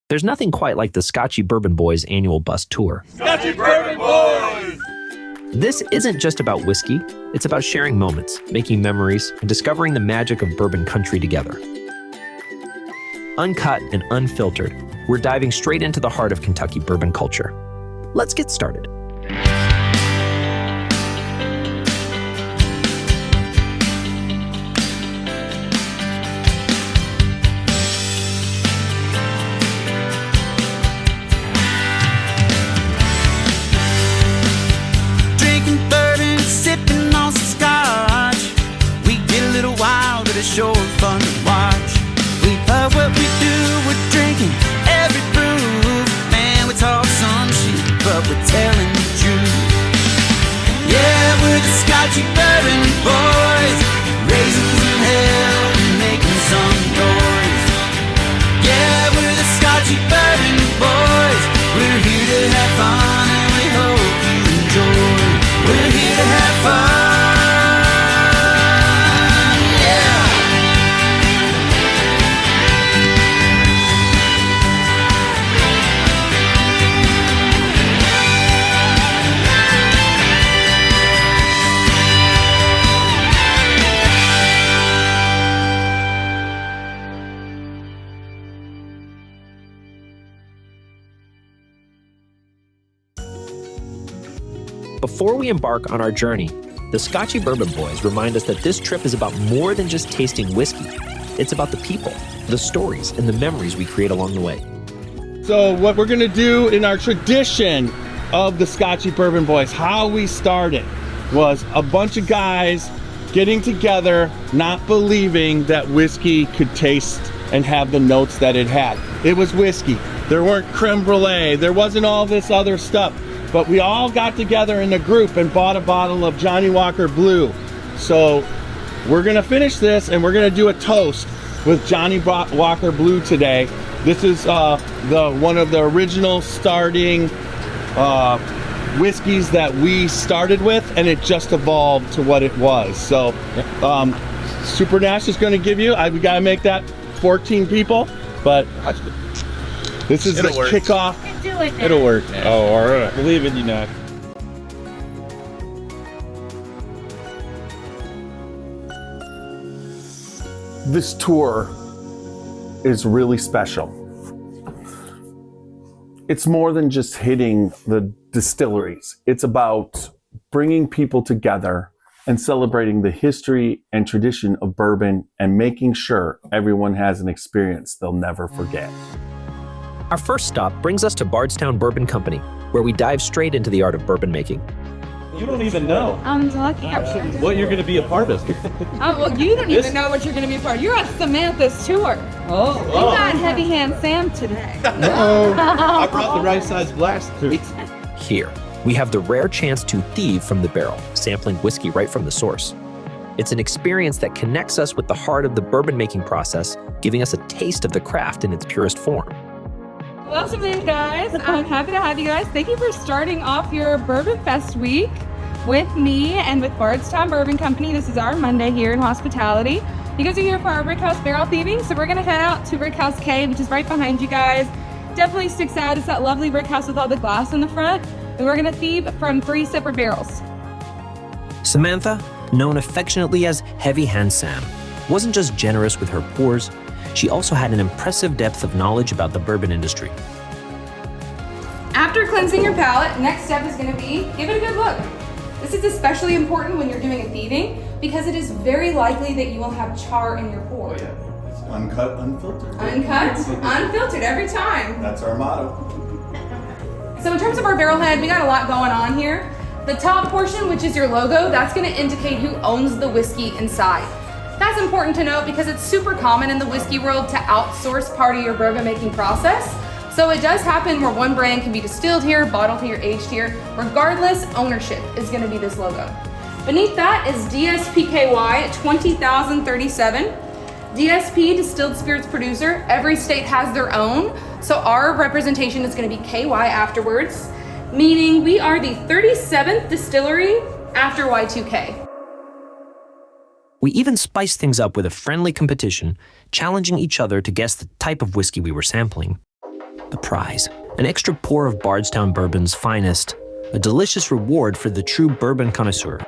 There's nothing quite like the Scotchy Bourbon Boys annual bus tour. Scotchy Bourbon Boys! This isn't just about whiskey, it's about sharing moments, making memories, and discovering the magic of bourbon country together. Uncut and unfiltered, we're diving straight into the heart of Kentucky bourbon culture. Let's get started. Sure fun to watch. We love what we do, we're drinking every brew. Man, we talk some shit, but we're telling the truth. Yeah, we're the Scotchy Bourbon Boys, raisins in hell and making some noise. Yeah, we're the Scotchy Bourbon Boys. We're here to have fun and we hope you enjoy. We're here to have fun. Before we embark on our journey, the Scotchy Bourbon Boys remind us that this trip is about more than just tasting whiskey. It's about the people, the stories, and the memories we create along the way. So what we're gonna do in our tradition of the Scotchy Bourbon Boys, how we started was a bunch of guys getting together, not believing that whiskey could taste and have the notes that it had. It was whiskey. There weren't creme brulee. There wasn't all this other stuff. But we all got together in a group and bought a bottle of Johnnie Walker Blue. So we're gonna finish this and we're gonna do a toast with Johnnie Walker Blue today. This is one of the original starting whiskeys that we started with, and it just evolved to what it was. So Super Nash is gonna give you, we gotta make that 14 people, but this is the kickoff. It'll work. Yeah. Oh, all right. Believe in you, Nash. This tour is really special. It's more than just hitting the distilleries. It's about bringing people together and celebrating the history and tradition of bourbon and making sure everyone has an experience they'll never forget. Our first stop brings us to Bardstown Bourbon Company, where we dive straight into the art of bourbon making. You don't even know I'm lucky. what you're going to be a part of. Oh, well, you don't even know what you're going to be a part of. You're on Samantha's tour. Oh. You got Heavy Hand Sam today. I brought the right size glass too. Here, we have the rare chance to thieve from the barrel, sampling whiskey right from the source. It's an experience that connects us with the heart of the bourbon making process, giving us a taste of the craft in its purest form. Welcome in, guys. I'm happy to have you guys. Thank you for starting off your Bourbon Fest week with me and with Bardstown Bourbon Company. This is our Monday here in hospitality. You guys are here for our Rickhouse barrel thieving, so we're going to head out to Rickhouse K, which is right behind you guys. Definitely sticks out. It's that lovely Rickhouse with all the glass in the front, and we're going to thieve from 3 separate barrels. Samantha, known affectionately as Heavy Hand Sam, wasn't just generous with her pours, she also had an impressive depth of knowledge about the bourbon industry. After cleansing your palate, next step is going to be give it a good look. This is especially important when you're doing a thieving because it is very likely that you will have char in your pour. Oh yeah, it's uncut, unfiltered. Uncut, unfiltered every time. That's our motto. So in terms of our barrel head, we got a lot going on here. The top portion, which is your logo, that's going to indicate who owns the whiskey inside. That's important to note because it's super common in the whiskey world to outsource part of your bourbon making process. So it does happen where one brand can be distilled here, bottled here, aged here. Regardless, ownership is going to be this logo. Beneath that is DSPKY 20037. DSP, distilled spirits producer. Every state has their own. So our representation is going to be KY afterwards, meaning we are the 37th distillery after Y2K. We even spiced things up with a friendly competition, challenging each other to guess the type of whiskey we were sampling. the prize. An extra pour of Bardstown Bourbon's finest, a delicious reward for the true bourbon connoisseur.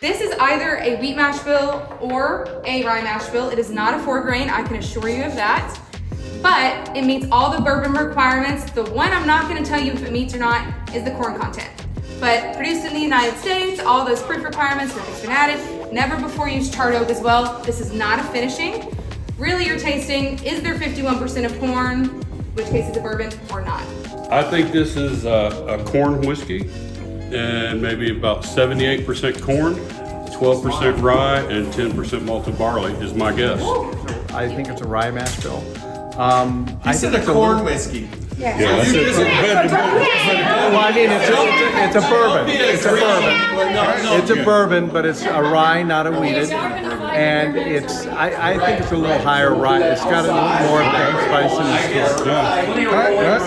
This is either a wheat mash bill or a rye mash bill. It is not a 4-grain, I can assure you of that. But it meets all the bourbon requirements. The one I'm not gonna tell you if it meets or not is the corn content. But produced in the United States, all those proof requirements, nothing's been added. Never before used charred oak as well. This is not a finishing. Really you're tasting, is there 51% of corn, which case it's a bourbon, or not? I think this is a corn whiskey, and maybe about 78% corn, 12% rye, and 10% malted barley is my guess. I think it's a rye mash bill. He said a corn whiskey. Yeah, Well, I mean, it's a bourbon. It's a bourbon. It's a bourbon, but it's a rye, not a wheated. And I think it's a little higher rye. It's got a little more of that spice in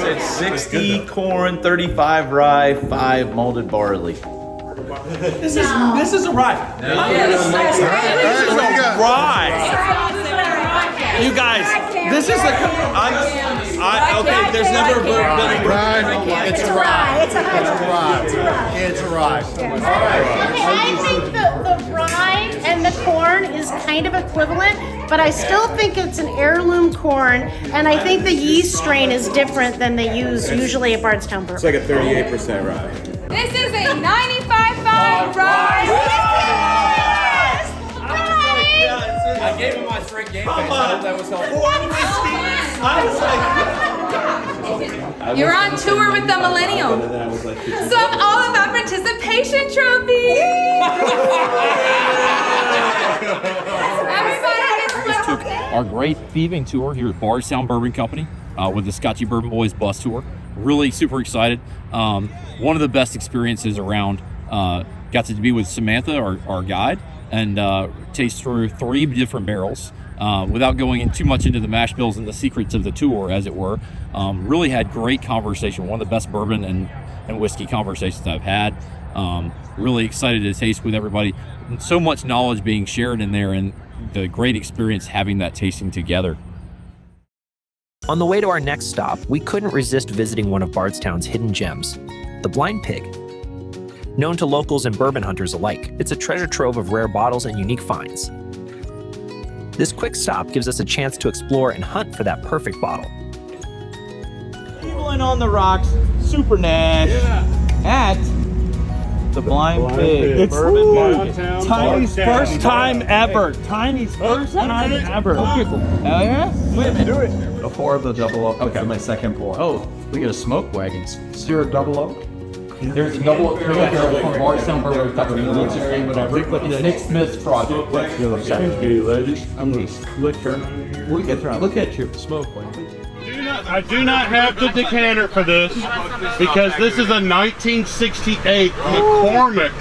it. It's 60 corn, 35 rye, 5 malted barley. This is a rye. This is a rye. You guys, this is okay. There's never been a rye. It's a rye. It's a rye. It's a rye. Okay, I think the rye and the corn is kind of equivalent, but I still think it's an heirloom corn, and I think the yeast strain is different than they use usually at Bardstown Bourbon. It's like a 38% rye. This is a 95.5 rye. I gave him my straight game face. I hope that was helpful. You're on tour with the Millennial. So I'm all about participation trophies. Everybody gets little. Our great thieving tour here at Bardstown Bourbon Company with the Scotchy Bourbon Boys bus tour. Really super excited. One of the best experiences around. Got to be with Samantha, our guide, and taste through 3 different barrels without going in too much into the mash bills and the secrets of the tour, as it were. Really had great conversation. One of the best bourbon and whiskey conversations I've had. Really excited to taste with everybody. So much knowledge being shared in there, and the great experience having that tasting together. On the way to our next stop, we couldn't resist visiting one of Bardstown's hidden gems, the Blind Pig. Known to locals and bourbon hunters alike, it's a treasure trove of rare bottles and unique finds. This quick stop gives us a chance to explore and hunt for that perfect bottle. Rolling on the rocks, Super Nash at the Blind Pig. It's Bourbon Tiny's first time ever. Tiny's first time ever. Hell yeah? Wait a minute. Do it. A pour of the double oak. Okay, my second pour. Oh, we got a smoke wagon. Is there a double oak? There's a double barrel from Bardstown Bourbon Company, the Nick Smith project. Look at your smoke wagon. I do not have the decanter for this because this is a 1968 McCormick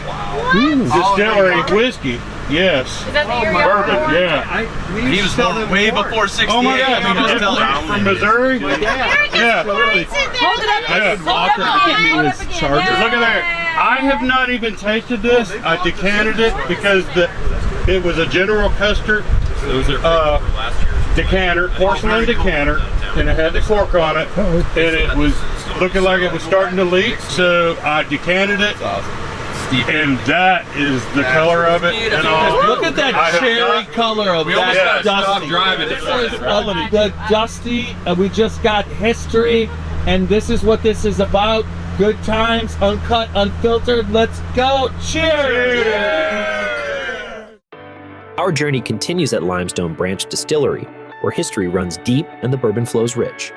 distillery whiskey. Yes. Is that the year? Bourbon, yeah. He was born way before 68. Oh my God, Let me just tell you. from Missouri? Yeah. Hold it up. Yeah. Look at that. I have not even tasted this. I decanted it because it was a General Custer decanter, porcelain decanter, and it had the cork on it, and it was looking like it was starting to leak, so I decanted it. And that is the color of it. And Look at that cherry color of that dusty. The dusty. We just got history, and this is what this is about. Good times, uncut, unfiltered. Let's go. Cheers! Our journey continues at Limestone Branch Distillery, where history runs deep and the bourbon flows rich.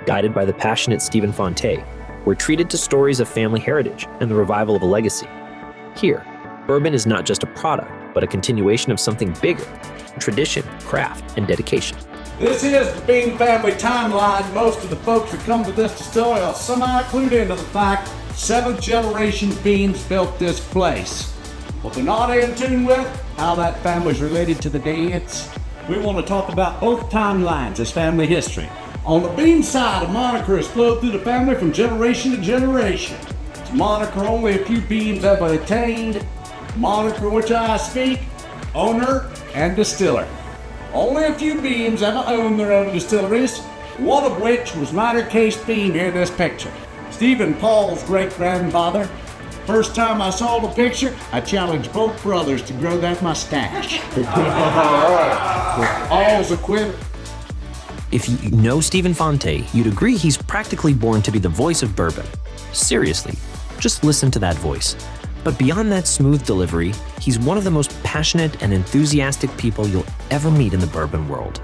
Guided by the passionate Stephen Fante, we're treated to stories of family heritage and the revival of a legacy. Here, bourbon is not just a product, but a continuation of something bigger: tradition, craft, and dedication. This is the Bean family timeline. Most of the folks who come to this distillery are somehow clued into the fact 7th generation Beans built this place. What they're not in tune with, how that family's related to the dance. We want to talk about both timelines as family history. On the Bean side, a moniker has flowed through the family from generation to generation. It's a moniker only a few Beans ever attained. Moniker which I speak, owner and distiller. Only a few Beans ever own their own distilleries. one of which was minor case bean in this picture. Stephen Paul's great-grandfather. First time I saw the picture, I challenged both brothers to grow that mustache. All's a quitter. If you know Stephen Fante, you'd agree he's practically born to be the voice of bourbon. Seriously, just listen to that voice. But beyond that smooth delivery, he's one of the most passionate and enthusiastic people you'll ever meet in the bourbon world.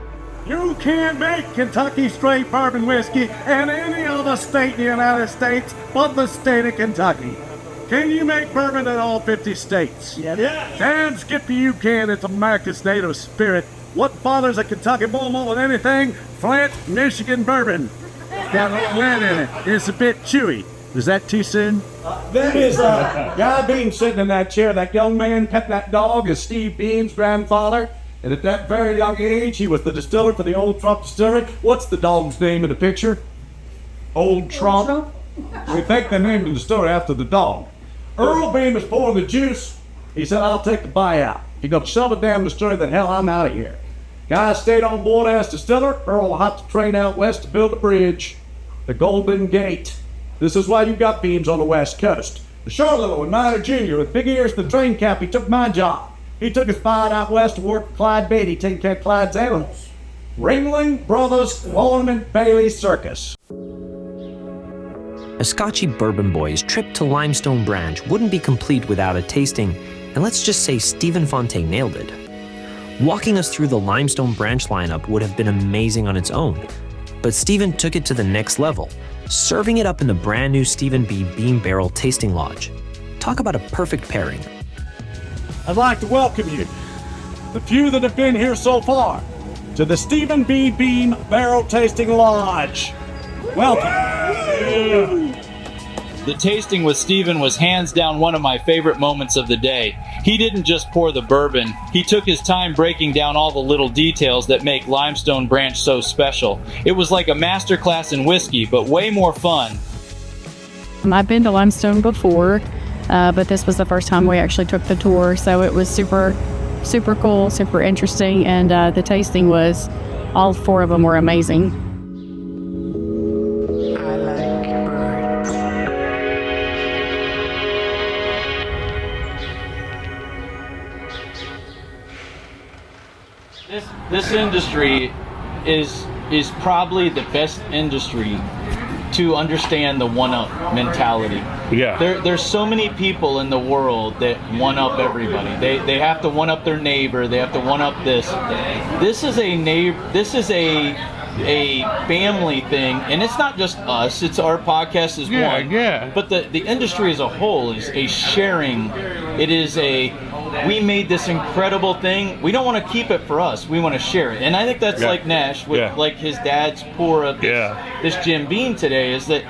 You can't make Kentucky straight bourbon whiskey in any other state in the United States but the state of Kentucky. Can you make bourbon in all 50 states? Yeah. Damn Skippy, you can. It's America's native spirit. What bothers a Kentucky bull more than anything? Flint, Michigan bourbon. It's got a little lead in it. It's a bit chewy. Was that too soon? That is Guy Bean sitting in that chair. That young man petting that dog is Steve Bean's grandfather. And at that very young age, he was the distiller for the Old Trump Distillery. What's the dog's name in the picture? Old Trump. We think they named the distillery after the dog. Earl Bean was pouring the juice. He said, I'll take the buyout. You're going to sell the damn distillery, then hell, I'm out of here. Guy stayed on board as distiller. Earl hopped the train out west to build a bridge. The Golden Gate. This is why you got Beans on the West Coast. The Charlotte and Minor Jr. with big ears to the train cap, he took my job. He took his spot out west to work with Clyde Beatty, taking care of Clyde's animals. Ringling Brothers Ornament Bailey Circus. A Scotchy Bourbon Boys trip to Limestone Branch wouldn't be complete without a tasting, and let's just say Stephen Fante nailed it. Walking us through the Limestone Branch lineup would have been amazing on its own, but Stephen took it to the next level, serving it up in the brand new Stephen B. Beam Barrel Tasting Lodge. Talk about a perfect pairing. I'd like to welcome you, the few that have been here so far, to the Stephen B. Beam Barrel Tasting Lodge. Welcome. The tasting with Stephen was hands down one of my favorite moments of the day. He didn't just pour the bourbon, he took his time breaking down all the little details that make Limestone Branch so special. It was like a masterclass in whiskey, but way more fun. I've been to Limestone before, but this was the first time we actually took the tour, so it was super cool, super interesting, and the tasting was, all four of them were amazing. This industry is probably the best industry to understand the one-up mentality. Yeah. There's so many people in the world that one-up everybody. They have to one-up their neighbor. They have to one-up this. This is a family thing, and it's not just us. It's our podcast is one. Yeah. But the industry as a whole is a sharing. It is we made this incredible thing. We don't want to keep it for us. We want to share it. And I think that's like Nash with like his dad's pour of this Jim Beam today, is that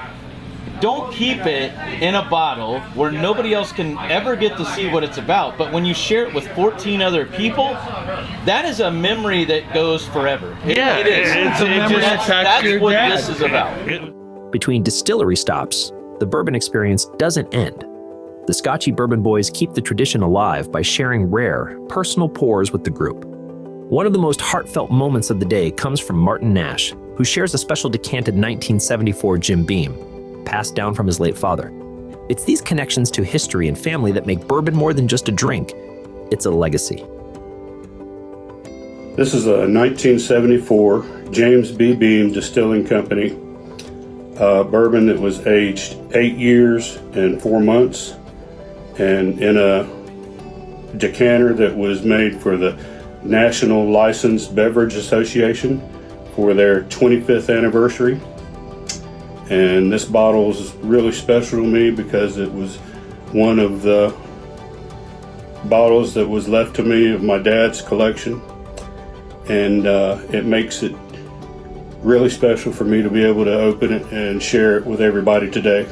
don't keep it in a bottle where nobody else can ever get to see what it's about. But when you share it with 14 other people, that is a memory that goes forever. It is. It's a memory that's what this is about. Between distillery stops, the bourbon experience doesn't end. The Scotchy Bourbon Boys keep the tradition alive by sharing rare, personal pours with the group. One of the most heartfelt moments of the day comes from Martin Nash, who shares a special decanted 1974 Jim Beam, passed down from his late father. It's these connections to history and family that make bourbon more than just a drink. It's a legacy. This is a 1974 James B. Beam Distilling Company bourbon that was aged 8 years and 4 months, and in a decanter that was made for the National Licensed Beverage Association for their 25th anniversary. And this bottle is really special to me because it was one of the bottles that was left to me of my dad's collection, and it makes it really special for me to be able to open it and share it with everybody today.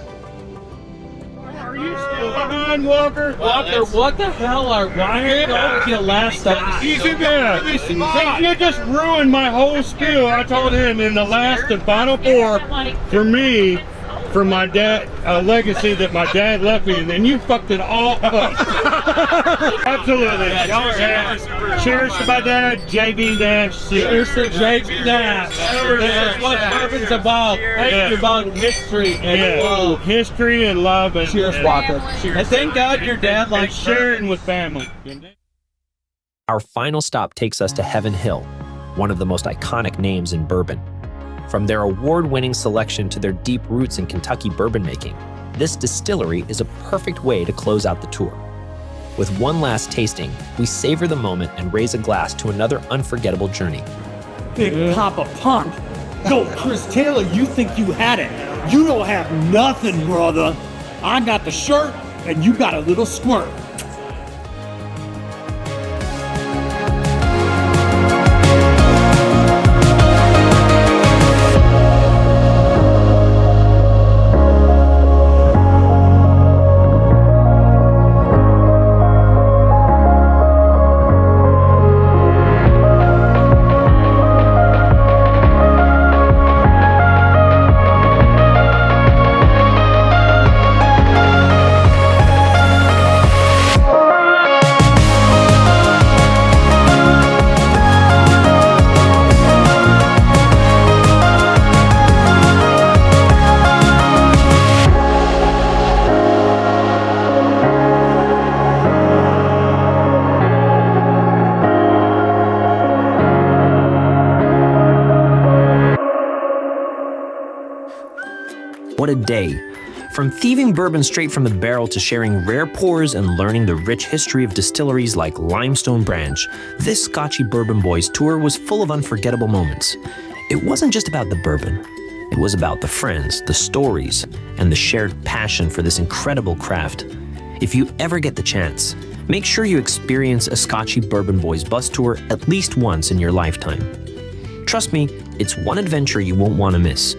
Are you still behind, Walker? Walker, what the hell are Ryan? Don't last time. Easy there. You just ruined my whole skill. I told him in the last and final pour for me, for my dad, a legacy that my dad left me, and then you fucked it all up. Absolutely. Cheers to my dad, JB Nash. Cheers to JB Nash. This is what bourbon's about. It's about history and love. History and love. And cheers, Walker. And thank God your dad likes sharing with family. Our final stop takes us to Heaven Hill, one of the most iconic names in bourbon. From their award-winning selection to their deep roots in Kentucky bourbon making, this distillery is a perfect way to close out the tour. With one last tasting, we savor the moment and raise a glass to another unforgettable journey. Big Papa Pump. Yo, Chris Taylor, you think you had it. You don't have nothing, brother. I got the shirt, and you got a little squirt. What a day. From thieving bourbon straight from the barrel to sharing rare pours and learning the rich history of distilleries like Limestone Branch, this Scotchy Bourbon Boys tour was full of unforgettable moments. It wasn't just about the bourbon. It was about the friends, the stories, and the shared passion for this incredible craft. If you ever get the chance, make sure you experience a Scotchy Bourbon Boys bus tour at least once in your lifetime. Trust me, it's one adventure you won't want to miss.